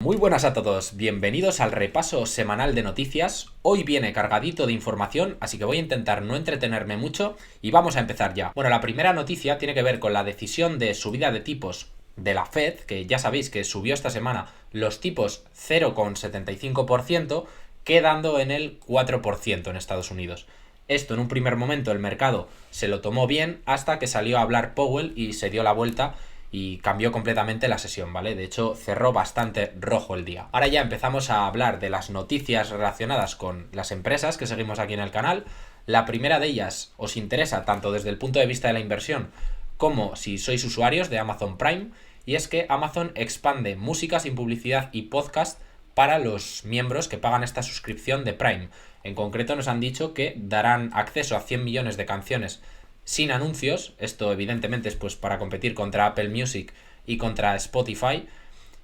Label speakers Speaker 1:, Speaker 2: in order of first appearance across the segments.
Speaker 1: Muy buenas a todos, bienvenidos al repaso semanal de noticias. Hoy viene cargadito de información, así que voy a intentar no entretenerme mucho y vamos a empezar ya. Bueno, la primera noticia tiene que ver con la decisión de subida de tipos de la Fed, que ya sabéis que subió esta semana los tipos 0,75%, quedando en el 4% en Estados Unidos. Esto en un primer momento el mercado se lo tomó bien hasta que salió a hablar Powell y se dio la vuelta y cambió completamente la sesión, ¿vale? De hecho, cerró bastante rojo el día. Ahora ya empezamos a hablar de las noticias relacionadas con las empresas que seguimos aquí en el canal. La primera de ellas os interesa tanto desde el punto de vista de la inversión como si sois usuarios de Amazon Prime, y es que Amazon expande música sin publicidad y podcast para los miembros que pagan esta suscripción de Prime. En concreto nos han dicho que darán acceso a 100 millones de canciones sin anuncios. Esto evidentemente es pues para competir contra Apple Music y contra Spotify.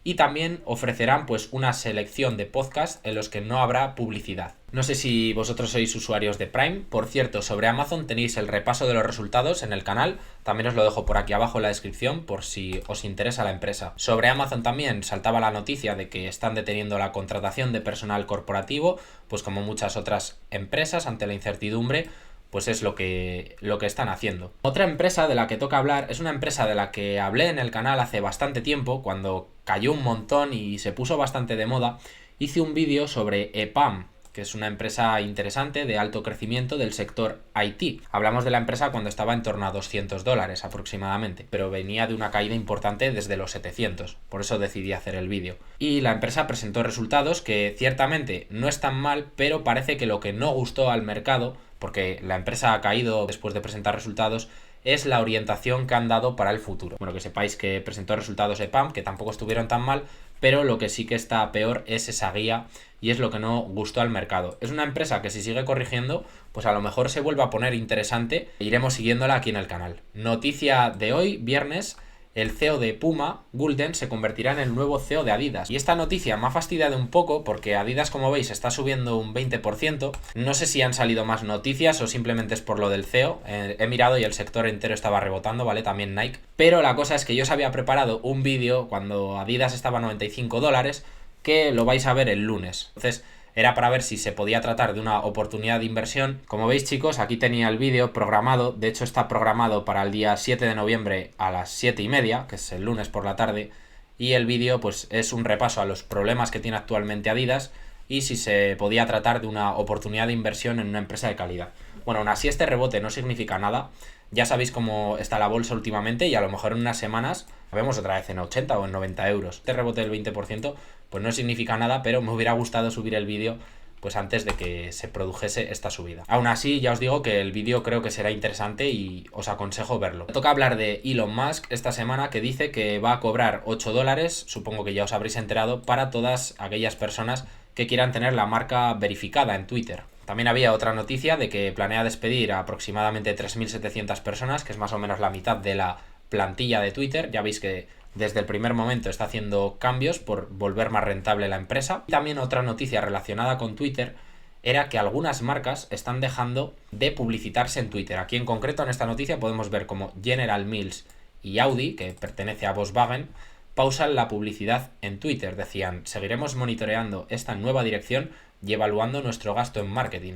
Speaker 1: Y también ofrecerán pues una selección de podcasts en los que no habrá publicidad. No sé si vosotros sois usuarios de Prime. Por cierto, sobre Amazon tenéis el repaso de los resultados en el canal. También os lo dejo por aquí abajo en la descripción por si os interesa la empresa. Sobre Amazon también saltaba la noticia de que están deteniendo la contratación de personal corporativo, pues como muchas otras empresas ante la incertidumbre, pues es lo que están haciendo. Otra empresa de la que toca hablar es una empresa de la que hablé en el canal hace bastante tiempo, cuando cayó un montón y se puso bastante de moda. Hice un vídeo sobre EPAM, que es una empresa interesante de alto crecimiento del sector IT. Hablamos de la empresa cuando estaba en torno a $200 aproximadamente, pero venía de una caída importante desde los 700, por eso decidí hacer el vídeo. Y la empresa presentó resultados que ciertamente no están mal, pero parece que lo que no gustó al mercado, porque la empresa ha caído después de presentar resultados, es la orientación que han dado para el futuro. Bueno, que sepáis que presentó resultados EPAM, que tampoco estuvieron tan mal, pero lo que sí que está peor es esa guía y es lo que no gustó al mercado. Es una empresa que si sigue corrigiendo, pues a lo mejor se vuelve a poner interesante e iremos siguiéndola aquí en el canal. Noticia de hoy, viernes. El CEO de Puma, Gulden, se convertirá en el nuevo CEO de Adidas. Y esta noticia me ha fastidiado un poco porque Adidas, como veis, está subiendo un 20%. No sé si han salido más noticias o simplemente es por lo del CEO. He mirado y el sector entero estaba rebotando, ¿vale? También Nike. Pero la cosa es que yo os había preparado un vídeo cuando Adidas estaba a $95, que lo vais a ver el lunes. Entonces, era para ver si se podía tratar de una oportunidad de inversión. Como veis, chicos, aquí tenía el vídeo programado. De hecho, está programado para el día 7 de noviembre a las 7:30, que es el lunes por la tarde. Y el vídeo pues es un repaso a los problemas que tiene actualmente Adidas y si se podía tratar de una oportunidad de inversión en una empresa de calidad. Bueno, aún así este rebote no significa nada. Ya sabéis cómo está la bolsa últimamente y a lo mejor en unas semanas la vemos otra vez en 80 o en 90 euros. Este rebote del 20% pues no significa nada, pero me hubiera gustado subir el vídeo pues antes de que se produjese esta subida. Aún así, ya os digo que el vídeo creo que será interesante y os aconsejo verlo. Toca hablar de Elon Musk esta semana, que dice que va a cobrar $8, supongo que ya os habréis enterado, para todas aquellas personas que quieran tener la marca verificada en Twitter. También había otra noticia de que planea despedir a aproximadamente 3.700 personas, que es más o menos la mitad de la plantilla de Twitter. Ya veis que desde el primer momento está haciendo cambios por volver más rentable la empresa. Y también otra noticia relacionada con Twitter era que algunas marcas están dejando de publicitarse en Twitter. Aquí en concreto en esta noticia podemos ver como General Mills y Audi, que pertenece a Volkswagen, pausan la publicidad en Twitter. Decían, seguiremos monitoreando esta nueva dirección y evaluando nuestro gasto en marketing.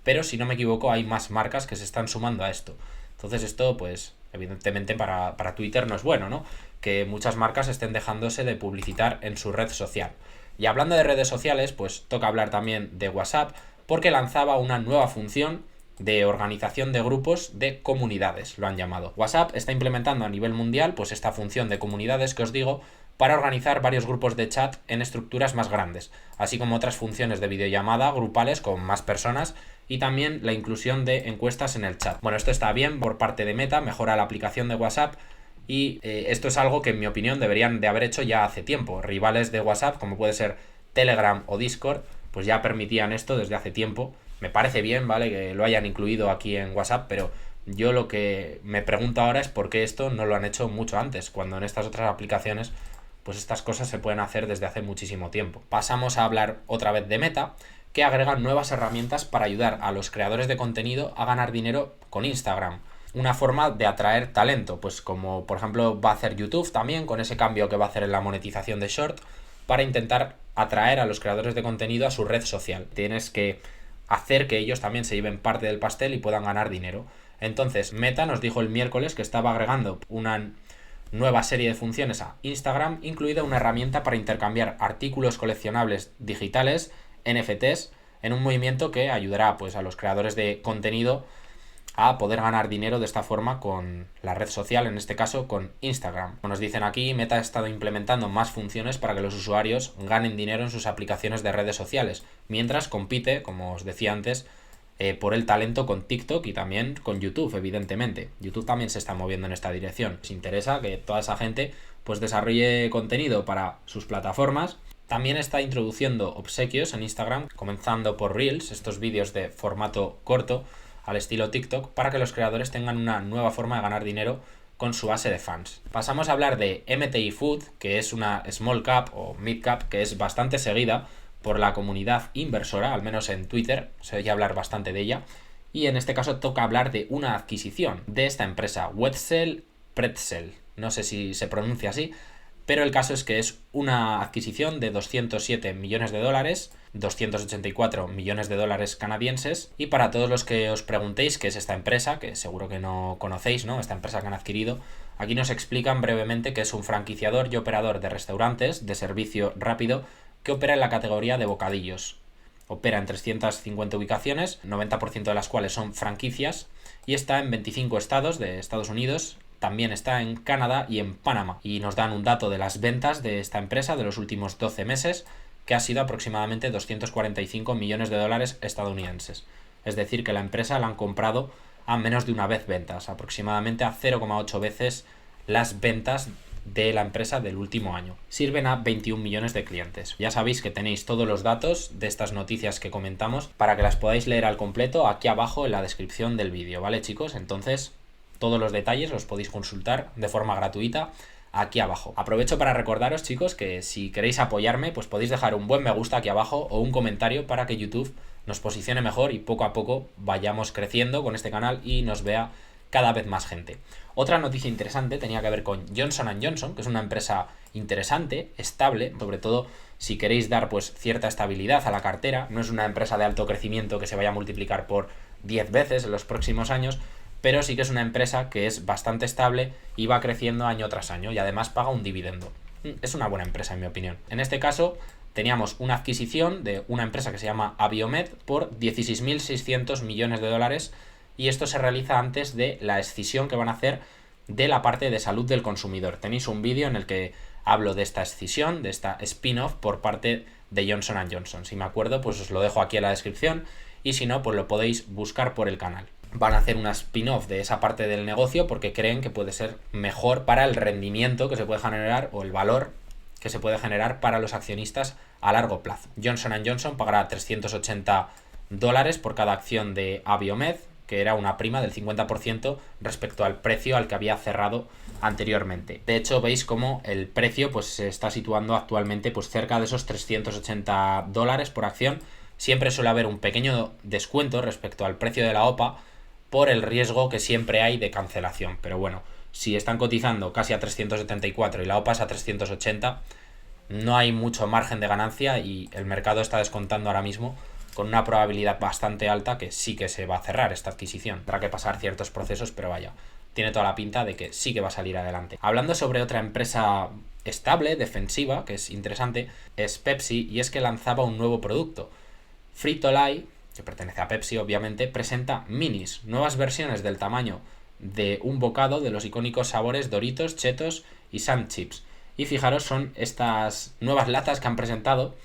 Speaker 1: Pero si no me equivoco hay más marcas que se están sumando a esto. Entonces esto pues evidentemente para Twitter no es bueno, ¿no? Que muchas marcas estén dejándose de publicitar en su red social. Y hablando de redes sociales, pues toca hablar también de WhatsApp, porque lanzaba una nueva función de organización de grupos de comunidades, lo han llamado. WhatsApp está implementando a nivel mundial pues esta función de comunidades que os digo, para organizar varios grupos de chat en estructuras más grandes, así como otras funciones de videollamada grupales con más personas y también la inclusión de encuestas en el chat. Bueno, esto está bien por parte de Meta, mejora la aplicación de WhatsApp y esto es algo que en mi opinión deberían de haber hecho ya hace tiempo. Rivales de WhatsApp, como puede ser Telegram o Discord, pues ya permitían esto desde hace tiempo. Me parece bien, ¿vale?, que lo hayan incluido aquí en WhatsApp, pero yo lo que me pregunto ahora es por qué esto no lo han hecho mucho antes, cuando en estas otras aplicaciones pues estas cosas se pueden hacer desde hace muchísimo tiempo. Pasamos a hablar otra vez de Meta, que agrega nuevas herramientas para ayudar a los creadores de contenido a ganar dinero con Instagram. Una forma de atraer talento, pues como por ejemplo va a hacer YouTube también, con ese cambio que va a hacer en la monetización de Short, para intentar atraer a los creadores de contenido a su red social. Tienes que hacer que ellos también se lleven parte del pastel y puedan ganar dinero. Entonces, Meta nos dijo el miércoles que estaba agregando una nueva serie de funciones a Instagram, incluida una herramienta para intercambiar artículos coleccionables digitales, NFTs, en un movimiento que ayudará pues, a los creadores de contenido a poder ganar dinero de esta forma con la red social, en este caso con Instagram. Como nos dicen aquí, Meta ha estado implementando más funciones para que los usuarios ganen dinero en sus aplicaciones de redes sociales, mientras compite, como os decía antes, por el talento con TikTok y también con YouTube, evidentemente. YouTube también se está moviendo en esta dirección. Les interesa que toda esa gente pues desarrolle contenido para sus plataformas. También está introduciendo obsequios en Instagram, comenzando por Reels, estos vídeos de formato corto, al estilo TikTok, para que los creadores tengan una nueva forma de ganar dinero con su base de fans. Pasamos a hablar de MTI Food, que es una small cap o mid cap que es bastante seguida por la comunidad inversora, al menos en Twitter, se oye hablar bastante de ella, y en este caso toca hablar de una adquisición de esta empresa, Wetzel Pretzel, no sé si se pronuncia así, pero el caso es que es una adquisición de 207 millones de dólares, 284 millones de dólares canadienses, y para todos los que os preguntéis qué es esta empresa, que seguro que no conocéis, ¿no? Esta empresa que han adquirido, aquí nos explican brevemente que es un franquiciador y operador de restaurantes de servicio rápido que opera en la categoría de bocadillos. Opera en 350 ubicaciones, 90% de las cuales son franquicias, y está en 25 estados de Estados Unidos. También está en Canadá y en Panamá. Y nos dan un dato de las ventas de esta empresa de los últimos 12 meses, que ha sido aproximadamente 245 millones de dólares estadounidenses. Es decir, que la empresa la han comprado a menos de una vez ventas, aproximadamente a 0,8 veces las ventas de la empresa del último año. Sirven a 21 millones de clientes. Ya sabéis que tenéis todos los datos de estas noticias que comentamos para que las podáis leer al completo aquí abajo en la descripción del vídeo, ¿vale, chicos? Entonces, todos los detalles los podéis consultar de forma gratuita aquí abajo. Aprovecho para recordaros, chicos, que si queréis apoyarme, pues podéis dejar un buen me gusta aquí abajo o un comentario para que YouTube nos posicione mejor y poco a poco vayamos creciendo con este canal y nos vea cada vez más gente. Otra noticia interesante tenía que ver con Johnson & Johnson, que es una empresa interesante, estable, sobre todo si queréis dar pues cierta estabilidad a la cartera. No es una empresa de alto crecimiento que se vaya a multiplicar por 10 veces en los próximos años, pero sí que es una empresa que es bastante estable y va creciendo año tras año y además paga un dividendo. Es una buena empresa en mi opinión. En este caso teníamos una adquisición de una empresa que se llama Abiomed por 16.600 millones de dólares, y esto se realiza antes de la escisión que van a hacer de la parte de salud del consumidor. Tenéis un vídeo en el que hablo de esta escisión, de esta spin-off por parte de Johnson & Johnson. Si me acuerdo, pues os lo dejo aquí en la descripción, y si no, pues lo podéis buscar por el canal. Van a hacer una spin-off de esa parte del negocio porque creen que puede ser mejor para el rendimiento que se puede generar o el valor que se puede generar para los accionistas a largo plazo. Johnson & Johnson pagará 380 dólares por cada acción de Abiomed, que era una prima del 50% respecto al precio al que había cerrado anteriormente. De hecho, veis cómo el precio pues se está situando actualmente pues cerca de esos 380 dólares por acción. Siempre suele haber un pequeño descuento respecto al precio de la OPA por el riesgo que siempre hay de cancelación. Pero bueno, si están cotizando casi a 374 y la OPA es a 380, no hay mucho margen de ganancia y el mercado está descontando ahora mismo con una probabilidad bastante alta que sí que se va a cerrar esta adquisición. Tendrá que pasar ciertos procesos, pero vaya, tiene toda la pinta de que sí que va a salir adelante. Hablando sobre otra empresa estable, defensiva, que es interesante, es Pepsi, y es que lanzaba un nuevo producto. Frito-Lay, que pertenece a Pepsi obviamente, presenta minis, nuevas versiones del tamaño de un bocado de los icónicos sabores Doritos, Cheetos y Sun Chips. Y fijaros, son estas nuevas latas que han presentado,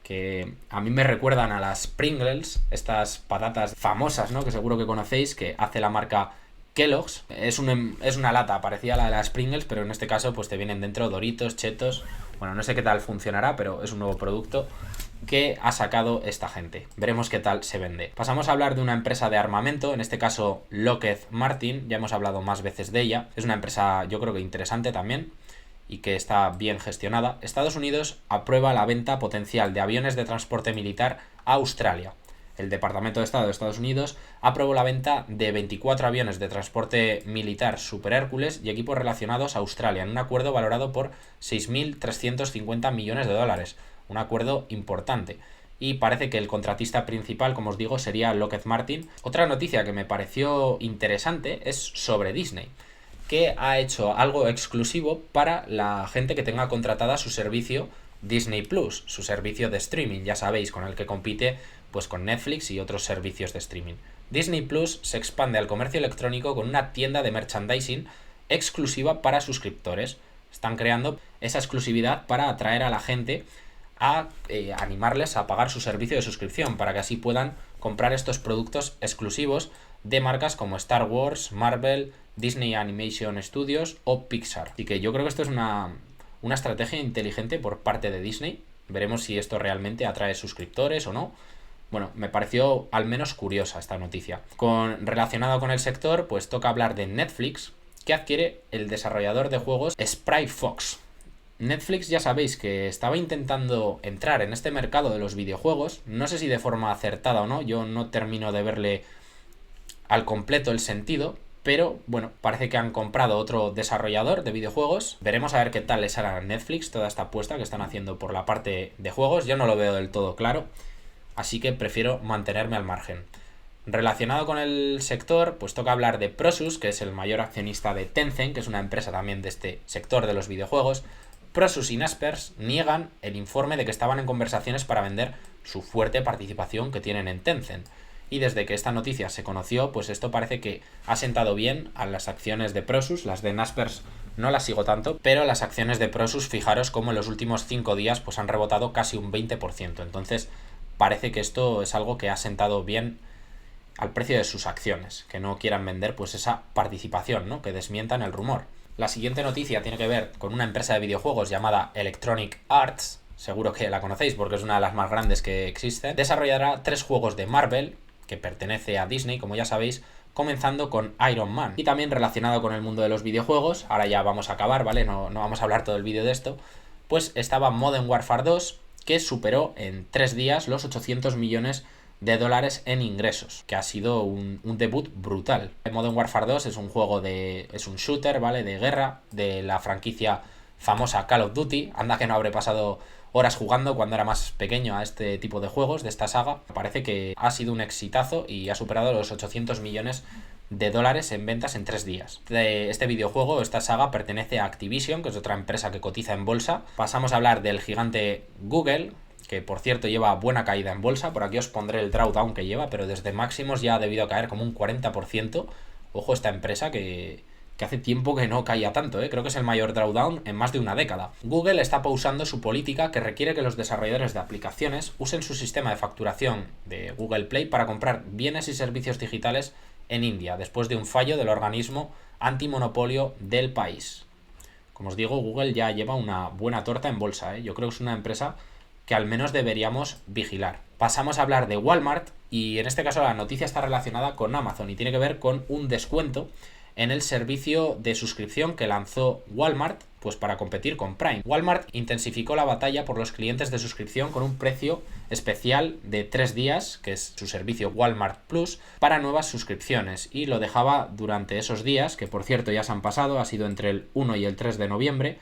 Speaker 1: que a mí me recuerdan a las Pringles, estas patatas famosas, ¿no? Que seguro que conocéis, que hace la marca Kellogg's. Es una lata parecida a la de las Pringles, pero en este caso pues te vienen dentro Doritos, Cheetos. Bueno, no sé qué tal funcionará, pero es un nuevo producto que ha sacado esta gente. Veremos qué tal se vende. Pasamos a hablar de una empresa de armamento, en este caso Lockheed Martin. Ya hemos hablado más veces de ella. Es una empresa, yo creo que interesante también, y que está bien gestionada. Estados Unidos aprueba la venta potencial de aviones de transporte militar a Australia. el Departamento de Estado de Estados Unidos aprobó la venta de 24 aviones de transporte militar Super Hércules y equipos relacionados a Australia, en un acuerdo valorado por 6.350 millones de dólares. Un acuerdo importante. Y parece que el contratista principal, como os digo, sería Lockheed Martin. Otra noticia que me pareció interesante es sobre Disney, que ha hecho algo exclusivo para la gente que tenga contratada su servicio Disney Plus, su servicio de streaming, ya sabéis, con el que compite pues con Netflix y otros servicios de streaming. Disney Plus se expande al comercio electrónico con una tienda de merchandising exclusiva para suscriptores. Están creando esa exclusividad para atraer a la gente a animarles a pagar su servicio de suscripción, para que así puedan comprar estos productos exclusivos de marcas como Star Wars, Marvel, Disney Animation Studios o Pixar. Así que yo creo que esto es una estrategia inteligente por parte de Disney. Veremos si esto realmente atrae suscriptores o no. Bueno, me pareció al menos curiosa esta noticia. Relacionado con el sector, pues toca hablar de Netflix, que adquiere el desarrollador de juegos Sprite Fox. Netflix, ya sabéis que estaba intentando entrar en este mercado de los videojuegos, no sé si de forma acertada o no, yo no termino de verle al completo el sentido, pero bueno, parece que han comprado otro desarrollador de videojuegos. Veremos a ver qué tal les hará a Netflix toda esta apuesta que están haciendo por la parte de juegos. Yo no lo veo del todo claro, así que prefiero mantenerme al margen. Relacionado con el sector, pues toca hablar de Prosus, que es el mayor accionista de Tencent, que es una empresa también de este sector de los videojuegos. Prosus y Naspers niegan el informe de que estaban en conversaciones para vender su fuerte participación que tienen en Tencent. Y desde que esta noticia se conoció, pues esto parece que ha sentado bien a las acciones de Prosus. Las de Naspers no las sigo tanto, pero las acciones de Prosus, fijaros cómo en los últimos 5 días pues han rebotado casi un 20%. Entonces parece que esto es algo que ha sentado bien al precio de sus acciones, que no quieran vender pues esa participación, ¿no? Que desmientan el rumor. La siguiente noticia tiene que ver con una empresa de videojuegos llamada Electronic Arts, seguro que la conocéis porque es una de las más grandes que existen. Desarrollará 3 juegos de Marvel, que pertenece a Disney, como ya sabéis, comenzando con Iron Man. Y también relacionado con el mundo de los videojuegos, ahora ya vamos a acabar, ¿vale? No vamos a hablar todo el vídeo de esto, pues estaba Modern Warfare 2, que superó en 3 días los 800 millones de dólares en ingresos, que ha sido un debut brutal. Modern Warfare 2 es un juego es un shooter, ¿vale? De guerra, de la franquicia famosa Call of Duty. Anda que no habré pasado horas jugando cuando era más pequeño a este tipo de juegos, de esta saga. Parece que ha sido un exitazo y ha superado los 800 millones de dólares en ventas en 3 días. Este videojuego, esta saga, pertenece a Activision, que es otra empresa que cotiza en bolsa. Pasamos a hablar del gigante Google, que por cierto lleva buena caída en bolsa. Por aquí os pondré el drawdown que lleva, pero desde máximos ya ha debido caer como un 40%. Ojo, esta empresa que hace tiempo que no caía tanto, creo que es el mayor drawdown en más de una década. Google está pausando su política que requiere que los desarrolladores de aplicaciones usen su sistema de facturación de Google Play para comprar bienes y servicios digitales en India, después de un fallo del organismo antimonopolio del país. Como os digo, Google ya lleva una buena torta en bolsa, Yo creo que es una empresa que al menos deberíamos vigilar. Pasamos a hablar de Walmart y en este caso la noticia está relacionada con Amazon y tiene que ver con un descuento en el servicio de suscripción que lanzó Walmart pues para competir con Prime. Walmart intensificó la batalla por los clientes de suscripción con un precio especial de 3 días, que es su servicio Walmart Plus, para nuevas suscripciones, y lo dejaba durante esos días, que por cierto ya se han pasado, ha sido entre el 1 y el 3 de noviembre,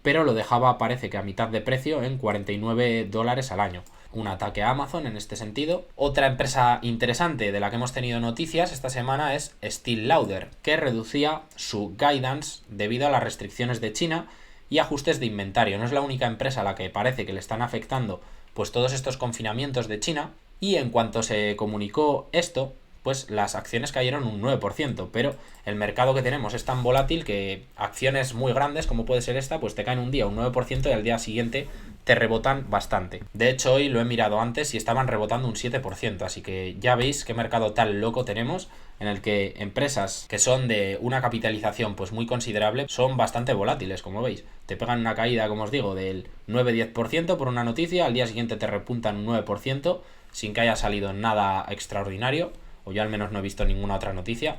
Speaker 1: pero lo dejaba, parece que a mitad de precio, en $49 al año. Un ataque a Amazon en este sentido. Otra empresa interesante de la que hemos tenido noticias esta semana es Estée Lauder, que reducía su guidance debido a las restricciones de China y ajustes de inventario. No es la única empresa a la que parece que le están afectando pues todos estos confinamientos de China, y en cuanto se comunicó esto, pues las acciones cayeron un 9%, pero el mercado que tenemos es tan volátil que acciones muy grandes como puede ser esta, pues te caen un día un 9% y al día siguiente te rebotan bastante. De hecho, hoy lo he mirado antes y estaban rebotando un 7%, así que ya veis qué mercado tan loco tenemos, en el que empresas que son de una capitalización pues muy considerable son bastante volátiles, como veis. Te pegan una caída, como os digo, del 9-10% por una noticia, al día siguiente te repuntan un 9% sin que haya salido nada extraordinario, o yo al menos no he visto ninguna otra noticia.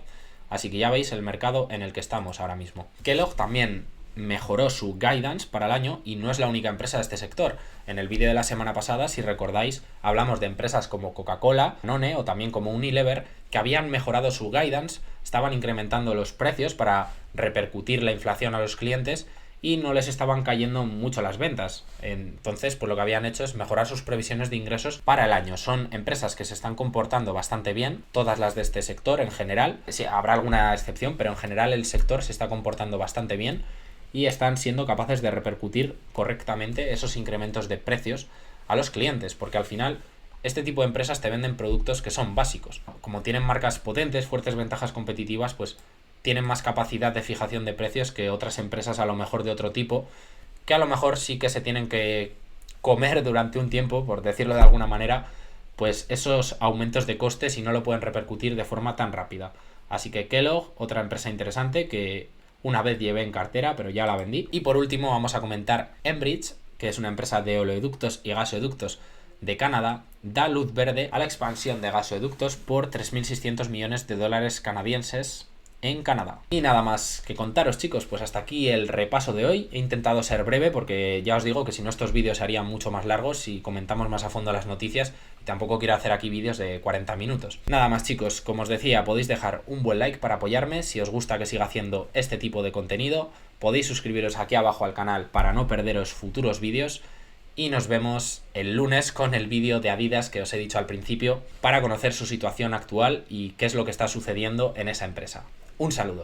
Speaker 1: Así que ya veis el mercado en el que estamos ahora mismo. Kellogg también mejoró su guidance para el año y no es la única empresa de este sector. En el vídeo de la semana pasada, si recordáis, hablamos de empresas como Coca-Cola, Danone o también como Unilever que habían mejorado su guidance, estaban incrementando los precios para repercutir la inflación a los clientes y no les estaban cayendo mucho las ventas. Entonces, pues lo que habían hecho es mejorar sus previsiones de ingresos para el año. Son empresas que se están comportando bastante bien, todas las de este sector en general. Sí, habrá alguna excepción, pero en general el sector se está comportando bastante bien y están siendo capaces de repercutir correctamente esos incrementos de precios a los clientes, porque al final este tipo de empresas te venden productos que son básicos. Como tienen marcas potentes, fuertes ventajas competitivas, pues tienen más capacidad de fijación de precios que otras empresas a lo mejor de otro tipo, que a lo mejor sí que se tienen que comer durante un tiempo, por decirlo de alguna manera, pues esos aumentos de costes y no lo pueden repercutir de forma tan rápida. Así que Kellogg, otra empresa interesante que una vez llevé en cartera, pero ya la vendí. Y por último vamos a comentar Enbridge, que es una empresa de oleoductos y gasoductos de Canadá, da luz verde a la expansión de gasoductos por 3.600 millones de dólares canadienses en Canadá. Y nada más que contaros, chicos, pues hasta aquí el repaso de hoy. He intentado ser breve porque ya os digo que si no estos vídeos serían mucho más largos si comentamos más a fondo las noticias y tampoco quiero hacer aquí vídeos de 40 minutos. Nada más, chicos, como os decía, podéis dejar un buen like para apoyarme si os gusta que siga haciendo este tipo de contenido. Podéis suscribiros aquí abajo al canal para no perderos futuros vídeos. Y nos vemos el lunes con el vídeo de Adidas que os he dicho al principio para conocer su situación actual y qué es lo que está sucediendo en esa empresa. Un saludo.